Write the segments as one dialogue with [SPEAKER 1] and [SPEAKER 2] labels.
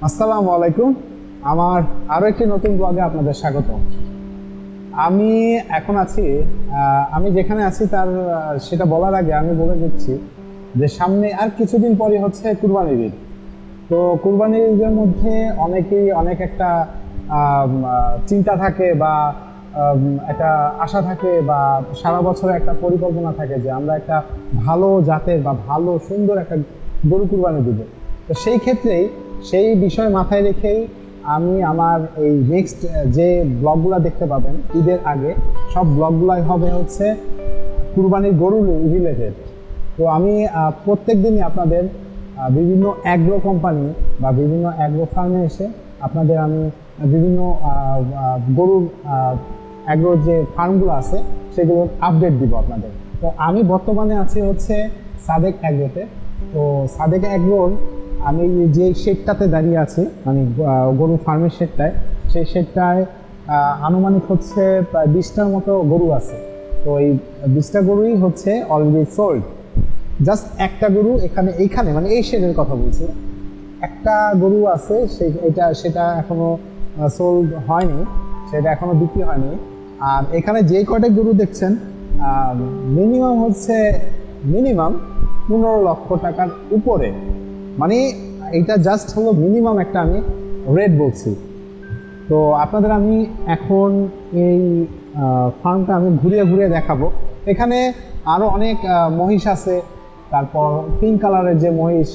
[SPEAKER 1] আসসালামু আলাইকুম। আমার আরো একটি নতুন ব্লগে আপনাদের স্বাগত। আমি এখন আছি, আমি যেখানে আছি তার সেটা বলার আগে আমি বলে দিচ্ছি যে সামনে আর কিছুদিন পরই হচ্ছে কুরবানির ঈদ। তো কুরবানির ঈদের মধ্যে অনেকেই অনেক একটা চিন্তা থাকে বা একটা আশা থাকে বা সারা বছরে একটা পরিকল্পনা থাকে যে আমরা একটা ভালো জাতের বা ভালো সুন্দর একটা গরু কুরবানি দিব। তো সেই ক্ষেত্রেই সেই বিষয় মাথায় রেখেই আমি আমার এই নেক্সট যে ব্লগগুলো দেখতে পাবেন ঈদের আগে, সব ব্লগগুলাই হবে হচ্ছে কুরবানির গরু রিলেটেড। তো আমি প্রত্যেক দিনই আপনাদের বিভিন্ন অ্যাগ্রো কোম্পানি বা বিভিন্ন অ্যাগ্রো ফার্মে এসে আপনাদের আমি বিভিন্ন গরুর অ্যাগ্রোর যে ফার্মগুলো আছে সেগুলোর আপডেট দিব আপনাদের। তো আমি বর্তমানে আছি হচ্ছে সাদেক অ্যাগ্রোতে। তো সাদেক অ্যাগ্রোর আমি যে শেডটাতে দাঁড়িয়ে আছি, মানে গরু ফার্মের শেডটায়, সেই শেডটায় আনুমানিক হচ্ছে প্রায় 20টার মতো গরু আছে। তো এই 20টা গরুই হচ্ছে অলরেডি সোল্ড। জাস্ট একটা গরু এইখানে মানে এই শেডের কথা বলছি, একটা গরু আছে সেটা এখনো সোল্ড হয়নি, সেটা এখনো বিক্রি হয়নি। আর এখানে যে কয়টা গরু দেখছেন মিনিমাম 15 লক্ষ টাকার উপরে, মানে এটা জাস্ট হলো মিনিমাম একটা আমি রেট বলছি। তো আপনাদের আমি এখন এই ফার্মটা আমি ঘুরিয়ে ঘুরিয়ে দেখাবো। এখানে আরও অনেক মহিষ আছে, তারপর পিঙ্ক কালারের যে মহিষ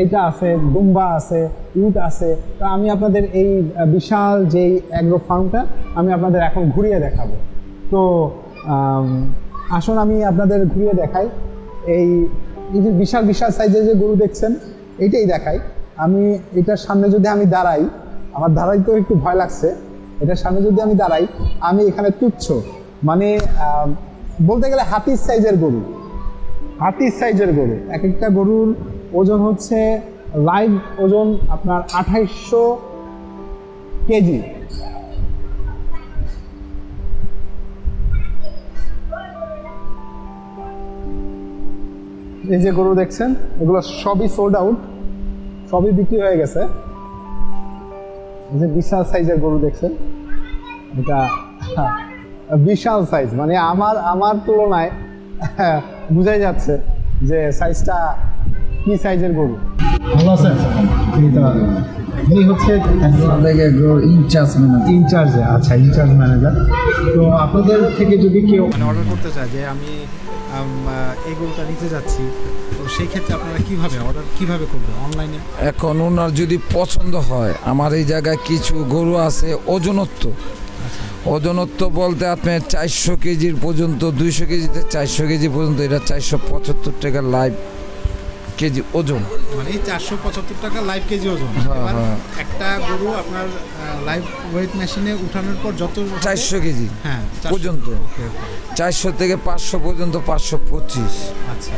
[SPEAKER 1] এটা আছে, দুম্বা আছে, উট আছে। তো আমি আপনাদের এই বিশাল যেই অ্যাগ্রো ফার্মটা আমি আপনাদের এখন ঘুরিয়ে দেখাবো। তো আসুন আমি আপনাদের ঘুরিয়ে দেখাই। এই যে বিশাল বিশাল সাইজের যে গরু দেখছেন এইটাই দেখাই। আমি এটার সামনে যদি আমি দাঁড়াই, আমার দাঁড়াইতেও একটু ভয় লাগছে, এটার সামনে যদি আমি দাঁড়াই আমি এখানে তুচ্ছ, মানে বলতে গেলে হাতির সাইজের গরু, হাতির সাইজের গরু। এক একটা গরুর ওজন হচ্ছে লাইভ ওজন আপনার 2800 কেজি। এই যে গরু দেখছেন এগুলো সবই সোল্ড আউট, সবই বিক্রি হয়ে গেছে। এই যে বিশাল সাইজের গরু দেখছেন, এটা বিশাল সাইজ, মানে আমার তুলনায় বোঝাই যাচ্ছে যে সাইজটা কি সাইজের গরু। ভালো আছেন? এই হচ্ছে ইনচার্জ ম্যানেজার। তো আপনাদের থেকে যদি কেউ
[SPEAKER 2] অর্ডার করতে চায় যে আমি এই গরুটা নিতে যাচ্ছি, তো সেই ক্ষেত্রে আপনারা কিভাবে করবেন অনলাইনে?
[SPEAKER 3] এখন ওনার যদি পছন্দ হয়, আমার এই জায়গায় কিছু গরু আছে ওজনত্ব বলতে আপনার 400 কেজির পর্যন্ত, 200 কেজিতে 400 কেজি পর্যন্ত, এটা 475 টাকা লাইভ কেজি ওজন,
[SPEAKER 2] মানে 475 টাকা লাইভ কেজি ওজন। একটা গরু আপনার লাইভ ওয়েট মেশিনে উঠানোর পর যত
[SPEAKER 3] 400 কেজি
[SPEAKER 2] হ্যাঁ
[SPEAKER 3] পর্যন্ত, 400 থেকে 500 পর্যন্ত 525।
[SPEAKER 2] আচ্ছা,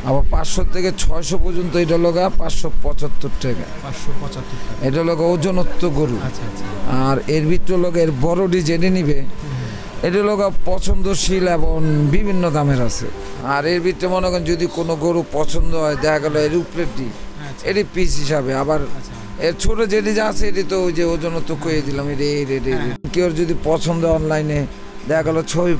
[SPEAKER 3] আবার 500 থেকে 600 পর্যন্ত এটা লগা 575 টাকা।
[SPEAKER 2] 575 টাকা
[SPEAKER 3] এটা লগা ওজনত্ব গরু।
[SPEAKER 2] আচ্ছা আচ্ছা।
[SPEAKER 3] আর এর ভিতরে লগা এর বড়ডি যেটা নিবে এটা লগা পছন্দশীল এবং বিভিন্ন দামের আছে। আর এর ভিতরে মনে করেন যদি কোনো গরু পছন্দ হয়, দেখা গেল এর উপরেরটি এটি পিস হিসাবে, আবার এর ছোট যেটি যা আছে এটি তো ওই যে ওজনত্ব কয়ে দিলাম কেউ যদি পছন্দ অনলাইনে দেখা গেলো ছবি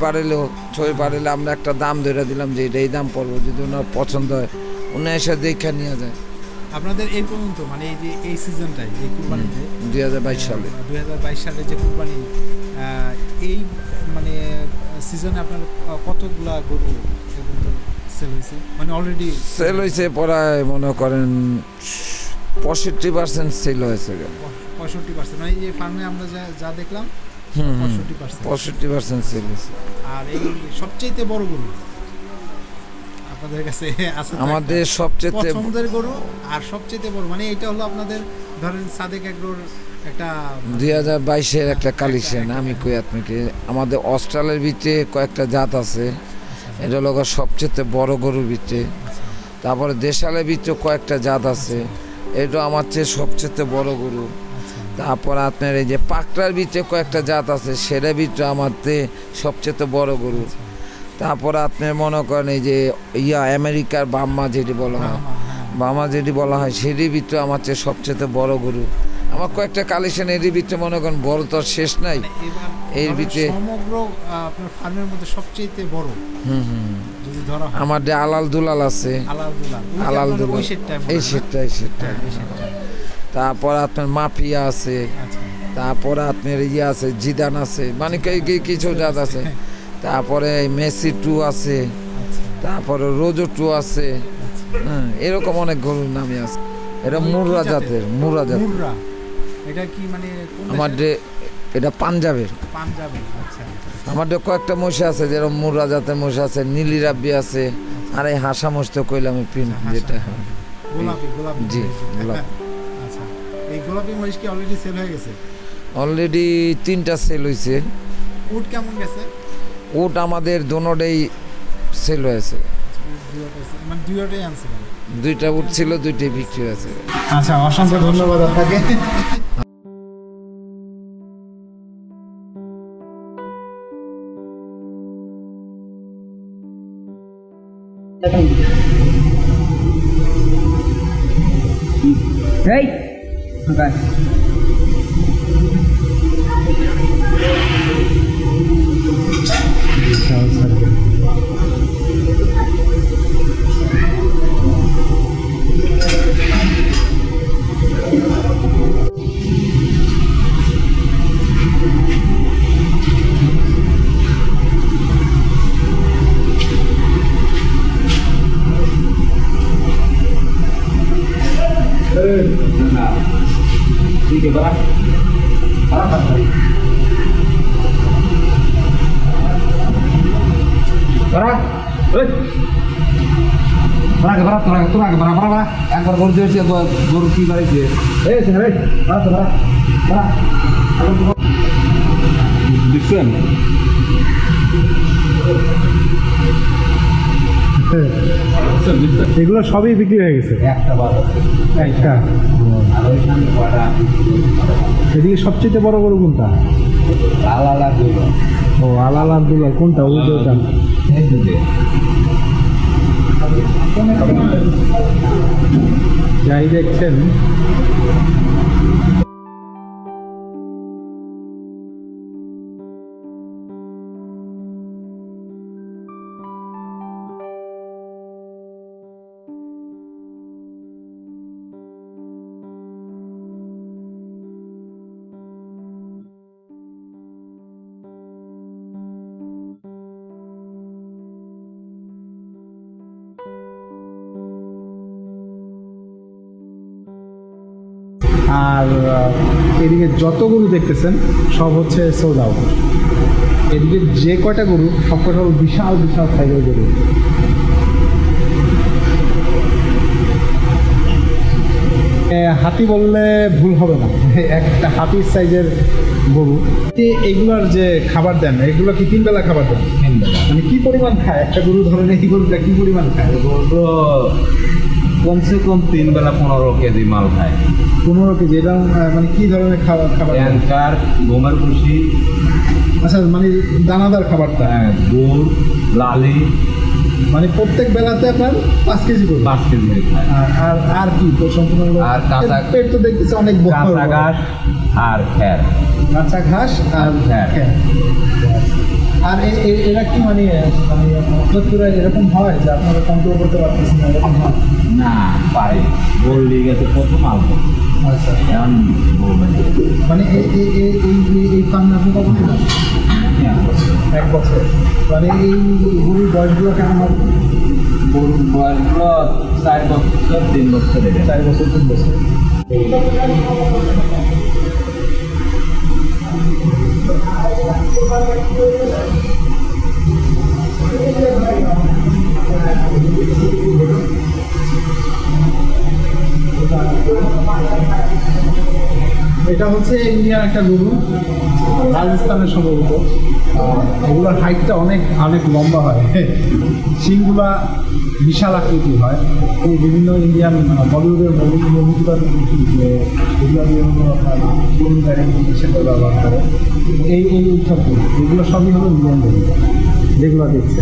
[SPEAKER 3] পাঠালে আমরা একটা দাম ধরে দিলাম যে এটা এই দাম পড়বো, যদি ওনার পছন্দ হয় উনি এসে দেখে নিয়ে যায়।
[SPEAKER 2] আপনাদের এই পর্যন্ত মানে এই যে এই সিজনটাই, এই কুরবানিতে
[SPEAKER 3] 2022
[SPEAKER 2] সালে যে কুরবানি, এই মানে সিজনে আপনার কতগুলা গরু সেল হয়েছে? মানে অলরেডি
[SPEAKER 3] সেল হয়েছে প্রায় মনে করেন 65% সেল হয়েছে।
[SPEAKER 2] 65%, মানে এই ফার্মে আমরা যা দেখলাম
[SPEAKER 3] 65% সেল হয়েছে।
[SPEAKER 2] আর এই সবচেয়ে বড় গরু আপনাদের কাছে আছে?
[SPEAKER 3] আমাদের সবচেয়ে
[SPEAKER 2] পছন্দের গরু আর সবচেয়ে বড়, মানে এটা হলো আপনাদের ধরেন সাদেক এগ্রোর একটা
[SPEAKER 3] 2022-এর একটা কালেকশন। আমি কই আপনাকে, আমাদের অস্ট্রেলিয়ার ভিতরে কয়েকটা জাত আছে, এটা হলো সবচেয়ে বড় গরুর ভিতরে। তারপরে দেশালের ভিতরে কয়েকটা জাত আছে, এটা আমার চেয়ে সবচেয়ে বড় গরু। তারপর আপনার এই যে পাকড়ার ভিতরে কয়েকটা জাত আছে, সেটার ভিতরে আমার সবচেয়ে বড় গরু। তারপর আপনি মনে করেন এই যে আমেরিকার বাম্মা যেটি বলা হয়, বা আমার যেটি বলা হয় সেটির ভিতরে আমার চেয়ে সবচেয়ে বড় গরু। আমার কয়েকটা কালেকশন এরই ভিতরে মনে করেন বড় তো আর শেষ নাই। এর ভিতরে
[SPEAKER 2] সমগ্র আপনার ফার্মের মধ্যে সবচেয়ে বড় যদি ধরা হয়
[SPEAKER 3] আমার আলাল দুলাল আছে, আলাল দুলাল এই সেটটা। তারপর আপনার মাফিয়া আছে, তারপর আপনার ইয়ে আছে জিদান আছে, মানে কিছু জাত আছে। তারপরে মেসি 2 আছে, তারপরে রোজো 2 আছে। এরকম অনেক গরুর নামই আছে। এটা মুর্রা জাতের, মুর্রা জাত।
[SPEAKER 2] এটা কি মানে
[SPEAKER 3] আমার এটা পাঞ্জাবের। আমার কয়েকটা মহিষ আছে, যেরকম মুর্রা জাতের মহিষ আছে, নীলি রাব্বি আছে, আর এই হাসা মহিষ তো কইলাম প্রিন্ট যেটা
[SPEAKER 2] গোলাপি।
[SPEAKER 3] জি গোলাপি।
[SPEAKER 2] আচ্ছা, এই গোলাপি মহিষ কি অলরেডি সেল হয়ে গেছে?
[SPEAKER 3] অলরেডি 3টা সেল হয়েছে।
[SPEAKER 2] উট কেমন গেছে?
[SPEAKER 3] উট আমাদের দোনোটাই সেল হয়েছে।
[SPEAKER 2] মানে দুইটাই আনছে?
[SPEAKER 3] 2টা উট ছিল, 2টাই বিক্রি হয়েছে।
[SPEAKER 1] আচ্ছা, অসংখ্য ধন্যবাদ আপনাকে।
[SPEAKER 4] Hey, okay. একবার গরু দিয়েছে, গরু কি বাড়িতে দেখছেন?
[SPEAKER 1] এগুলো সবই বিক্রি হয়ে গেছে? একটা। এদিকে সবচেয়ে বড় গরু কোনটা? ও আলাল আব্দুল্লাহ। কোনটা? ওইটা যাই দেখছেন। আর এদিকে যত গরু দেখতেছেন সব হচ্ছে সোল্ড আউট। এদিকে যে কয়টা গরু সব কয়টা হল বিশাল বিশাল সাইজের গরু। হাতি বললে ভুল হবে না, একটা হাতির সাইজের গরু। এগুলার যে খাবার দেন, এগুলো কি 3 বেলা খাবার দেন? 3 বেলা। মানে কি পরিমাণ খায় একটা গরু? ধরেন এই গরুটা কি পরিমাণ খায়?
[SPEAKER 5] গরু কমসে কম 3 বেলা 15 কেজি মাল খায়।
[SPEAKER 1] 15 কেজি? এটা মানে কি ধরনের খাবার?
[SPEAKER 5] অ্যাঙ্কার, গমের ভুসি।
[SPEAKER 1] আচ্ছা, মানে দানাদার খাবারটা?
[SPEAKER 5] হ্যাঁ, গুড়, লালি।
[SPEAKER 1] মানে প্রত্যেক বেলাতে আপনার 5 কেজি করে?
[SPEAKER 5] 5 কেজি খায়।
[SPEAKER 1] আর কি সম্পূর্ণ?
[SPEAKER 5] আর কাঁচা
[SPEAKER 1] পেট তো দেখতেছে অনেক বড়।
[SPEAKER 5] কাঁচা ঘাস আর খ্যার।
[SPEAKER 1] কাঁচা ঘাস আর খ্যার। আর এরা কি মানে আপনার এরকম হয় যে আপনারা কন্ট্রোল করতে পারতেছেন না? এরকম হয়
[SPEAKER 5] না, পারে। গোল লিগ আছে কত মাল।
[SPEAKER 1] আচ্ছা,
[SPEAKER 5] এখন
[SPEAKER 1] মানে এই ফার্ম আপনি কখন দিলেন? 1 বছর। মানে এই গরুর বয়সগুলো কেমন হবে?
[SPEAKER 5] গরুর বয়সগুলো 4 বছর 3 বছর।
[SPEAKER 1] 4 বছর 3 বছর। এটা হচ্ছে ইন্ডিয়ার একটা গরু, রাজস্থানের সম্ভবত। এগুলোর হাইটটা অনেক অনেক লম্বা হয়, শিংগুলা বিশাল আকৃতি হয়। এই বিভিন্ন ইন্ডিয়ান বলিউডের মুভিগুলো যে এগুলো হিসেবে ব্যবহার করে। এই উৎসব এগুলো সবই হলো ইন্ডিয়ান গরু যেগুলো দেখছে।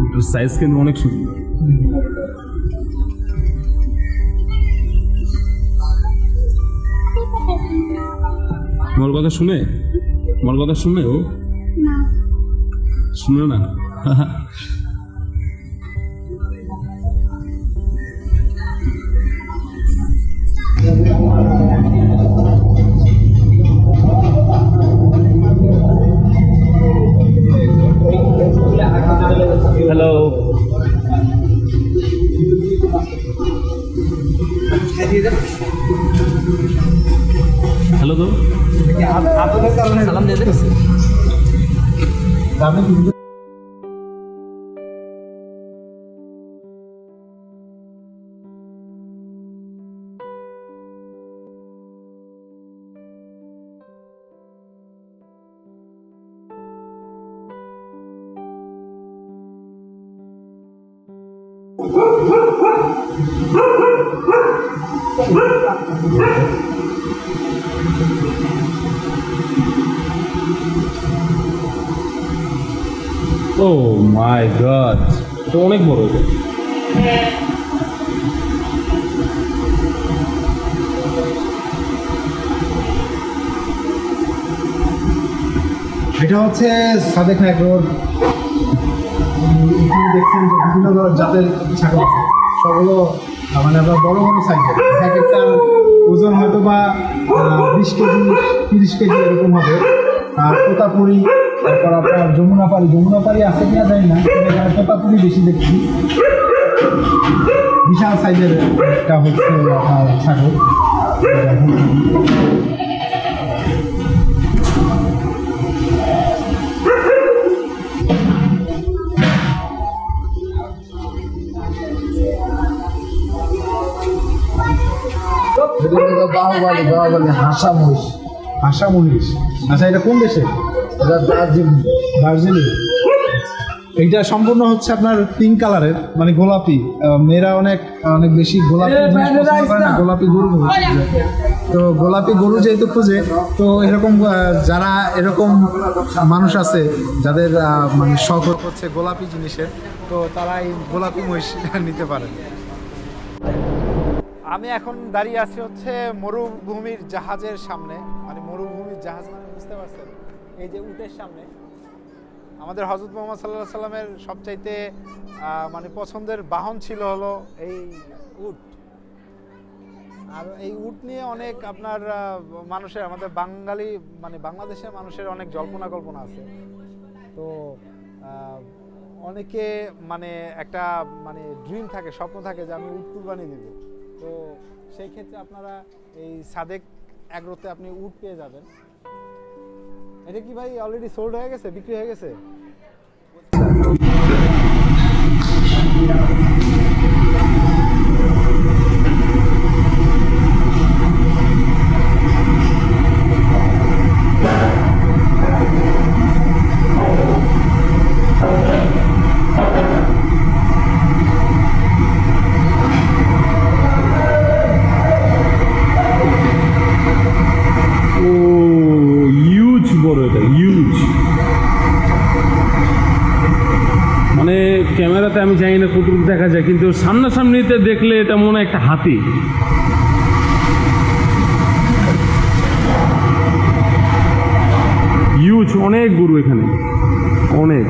[SPEAKER 4] একটু সাইজ কিন্তু অনেক সুন্দর। মোর কথা শুনে ও শুনে না। হ্যালো হ্যালো তো
[SPEAKER 1] সালাম দিয়ে দেন।
[SPEAKER 4] ও মাই গড, এটা অনেক বড়। এটা
[SPEAKER 1] এটা হচ্ছে সাদেক নায়ক রোড। এখানে দেখছেন যে বিভিন্ন জাতের ছাগল আছে, সবগুলো মানে আপনার বড় বড় সাইজের। এক একটা ওজন হয়তো বা 20 কেজি 30 কেজি এরকম হবে। আর তোতাপুরি, তারপর আপনার যমুনাপাড়ি আছে কিনা জানি না, এখানে তোতাপুরি বেশি দেখছি। বিশাল সাইজের একটা হচ্ছে আপনার ছাগল। বাহুবলী হাসা মহিষ। আচ্ছা, এটা কোন দেশে? এটা দার্জিলিং। এইটা সম্পূর্ণ হচ্ছে আপনার পিঙ্ক কালারের, মানে গোলাপি। মেয়েরা অনেক বেশি গোলাপি জিনিস পছন্দ করে না, গোলাপি গরু খোঁজে। তো গোলাপি গরু যেহেতু খোঁজে, তো এরকম যারা এরকম মানুষ আছে যাদের মানে শখ হচ্ছে গোলাপি জিনিসের, তো তারা এই গোলাপি মহিষ নিতে পারে। আমি এখন দাঁড়িয়ে আছি হচ্ছে মরুভূমির জাহাজের সামনে। মানে মরুভূমির জাহাজ মানে বুঝতে পারছেন, এই যে উটের সামনে। আমাদের হযরত মুহাম্মদ সাল্লাল্লাহু আলাইহি সাল্লামের সবচাইতে মানে পছন্দের বাহন ছিল হলো এই উট। আর এই উট নিয়ে অনেক আপনার মানুষের, আমাদের বাঙালি মানে বাংলাদেশের মানুষের অনেক জল্পনা কল্পনা আছে। তো অনেকে মানে একটা মানে ড্রিম থাকে, স্বপ্ন থাকে যে আমি উট কুরবানি দিব। তো সেই ক্ষেত্রে আপনারা এই সাদেক অ্যাগ্রোতে আপনি উট পেয়ে যাবেন। এটা কি ভাই অলরেডি সোল্ড হয়ে গেছে, বিক্রি হয়ে গেছে?
[SPEAKER 4] মানে ক্যামেরাতে আমি জানি না কতটুকু দেখা যায়, কিন্তু সামনাসামনিতে দেখলে এটা মনে হয় একটা হাতি। হিউজ, অনেক গরু এখানে, অনেক।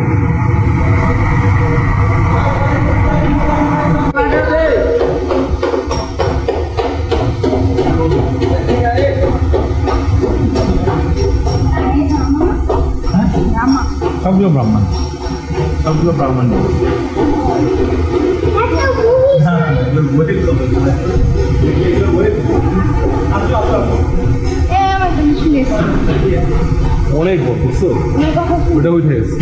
[SPEAKER 1] সবগুলো ব্রাহ্মণ, সবগুলো ব্রাহ্মণ।
[SPEAKER 4] অনেক বড়, বুঝছো? ওটা উঠে গেছে।